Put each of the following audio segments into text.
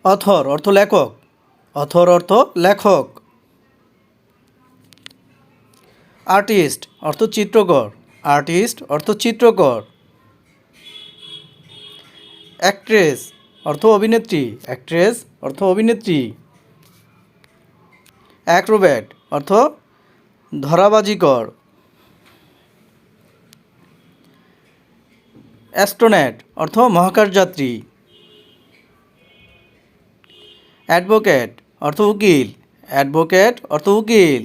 Author অর্থ লেখক, author অর্থ লেখক। আর্টিস্ট অর্থ চিত্রকর, আর্টিস্ট অর্থ চিত্রকর। অ্যাক্ট্রেস অর্থ অভিনেত্রী, অ্যাক্ট্রেস অর্থ অভিনেত্রী। অ্যাক্রোব্যাট অর্থ ধরাবাজিকর। অ্যাস্ট্রোনট অর্থ মহাকাশযাত্রী। অ্যাডভোকেট অর্থ উকিল, অ্যাডভোকেট অর্থ উকিল।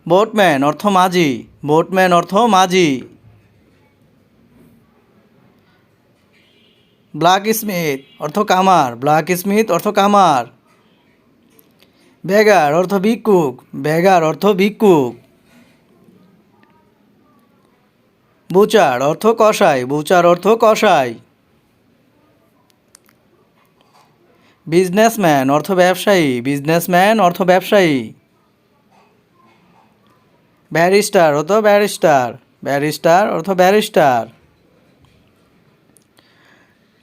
বোটম্যান অর্থ মাঝি, বোটম্যান অর্থ মাঝি। ব্ল্যাক স্মিথ অর্থ কামার, ব্ল্যাক স্মিথ অর্থ কামার। বেগার অর্থ ভিক্ষুক, বেগার অর্থ ভিক্ষুক। বুচার অর্থ কসাই, বুচার অর্থ কসাই। বিজনেসম্যান অর্থ ব্যবসায়ী, বিজনেসম্যান অর্থ ব্যবসায়ী। ব্যারিস্টার অর্থ ব্যারিস্টার, ব্যারিস্টার অর্থ ব্যারিস্টার।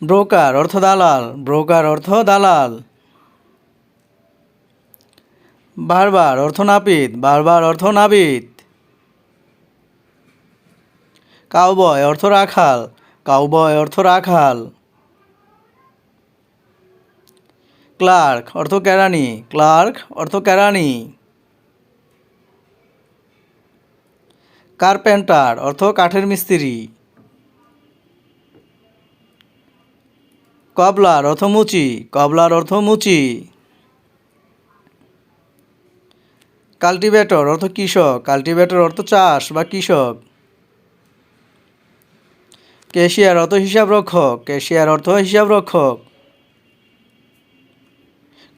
ব্রোকার অর্থ দালাল, ব্রোকার অর্থ দালাল। বারবার অর্থ নাপিত, বারবার অর্থ নাপিত। কাউবয় অর্থ রাখাল, কাউবয় অর্থ রাখাল। ক্লার্ক অর্থ কেরানি, ক্লার্ক অর্থ কেরানি। কার্পেন্টার অর্থ কাঠের মিস্ত্রি। কবলার অর্থ মুচি, কবলার অর্থ মুচি। কাল্টিভেটর অর্থ কৃষক, কাল্টিভেটর অর্থ চাষ বা কৃষক। ক্যাশিয়ার অর্থ হিসাবরক্ষক, ক্যাশিয়ার অর্থ হিসাবরক্ষক।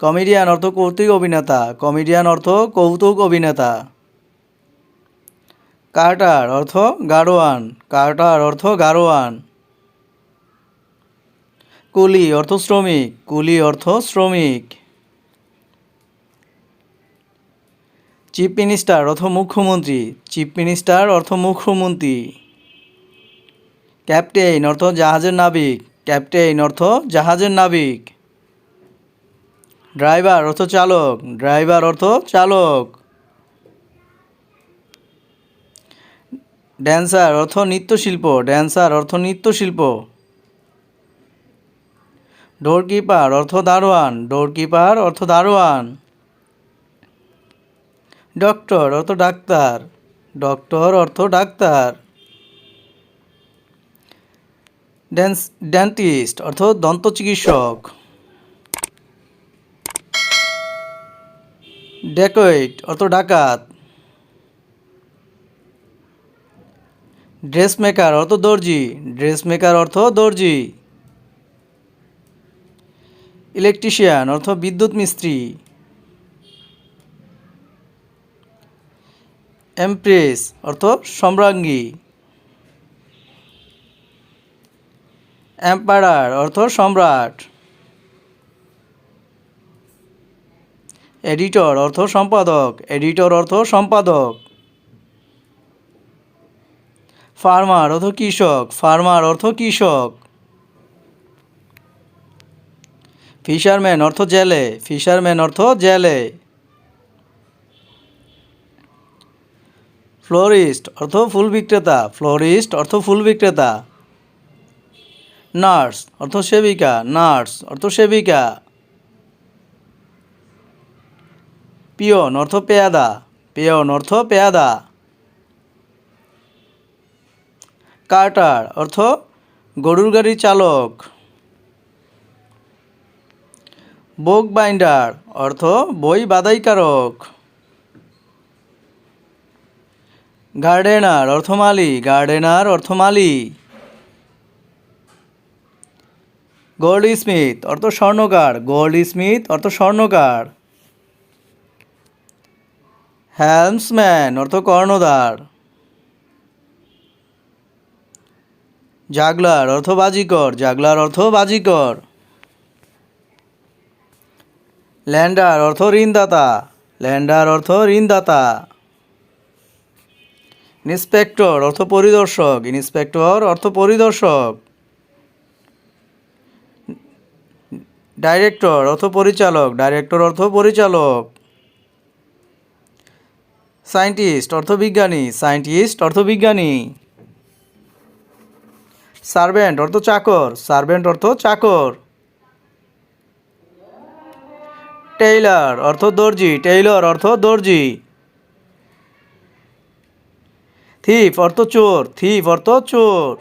কমেডিয়ান অর্থ কৌতুক অভিনেতা, কমেডিয়ান অর্থ কৌতুক অভিনেতা। কার্টার অর্থ গাড়োয়ান, কার্টার অর্থ গাড়োয়ান। কুলি অর্থ শ্রমিক, কুলি অর্থ শ্রমিক। চিফ মিনিস্টার অর্থ মুখ্যমন্ত্রী, চিফ মিনিস্টার অর্থ মুখ্যমন্ত্রী। ক্যাপ্টেন অর্থ জাহাজের নাবিক, ক্যাপ্টেন অর্থ জাহাজের নাবিক। ড্রাইভার অর্থ চালক, ড্রাইভার অর্থ চালক। ড্যান্সার অর্থ নৃত্যশিল্প, ড্যান্সার অর্থ নৃত্যশিল্প। ডোরকিপার অর্থ দারোয়ান, ডোরকিপার অর্থ দারোয়ান। ডক্টর অর্থ ডাক্তার, ডক্টর অর্থ ডাক্তার। ডেন্টিস্ট অর্থ দন্ত চিকিৎসক। ডেকয়েট অর্থ ডাকাত। ড্রেসমেকার অর্থ দর্জি, ড্রেসমেকার অর্থ দর্জি। ইলেকট্রিশিয়ান অর্থ বিদ্যুৎ মিস্ত্রি। এমপ্রেস অর্থ সম্রাজ্ঞী। এম্পায়ার অর্থ সম্রাট। এডিটর অর্থ সম্পাদক, এডিটর অর্থ সম্পাদক। ফার্মার অর্থ কৃষক, ফার্মার অর্থ কৃষক। ফিশারম্যান অর্থ জেলে, ফিশারম্যান অর্থ জেলে। ফ্লোরিস্ট অর্থ ফুল বিক্রেতা, ফ্লোরিস্ট অর্থ ফুল বিক্রেতা। নার্স অর্থ সেবিকা, নার্স অর্থ সেবিকা। পিয়ন অর্থ পেয়াদা, পিয়ন অর্থ পেয়াদা। কার্টার অর্থ গরুর গাড়ির চালক। বুক বাইন্ডার অর্থ বই বাঁধাইকারক। গার্ডেনার অর্থ মালি, গার্ডেনার অর্থ মালি। গোল্ড স্মিথ অর্থ স্বর্ণকার, গোল্ড স্মিথ অর্থ স্বর্ণকার। হেলমসম্যান অর্থ কর্ণধার। জাগলার অর্থ বাজিকর, জাগলার অর্থ বাজিকর। ল্যান্ডার অর্থ ঋণদাতা, ল্যান্ডার অর্থ ঋণদাতা। ইন্সপেক্টর অর্থ পরিদর্শক, ইন্সপেক্টর অর্থ পরিদর্শক। ডাইরেক্টর অর্থ পরিচালক, ডাইরেক্টর অর্থ পরিচালক। সায়েন্টিস্ট অর্থ বিজ্ঞানী, সায়েন্টিস্ট অর্থ বিজ্ঞানী। সার্ভেন্ট অর্থ চাকর, সার্ভেন্ট অর্থ চাকর। টেইলর অর্থ দর্জি, টেইলর অর্থ দর্জি। থিফ অর্থ চোর, থিফ অর্থ চোর।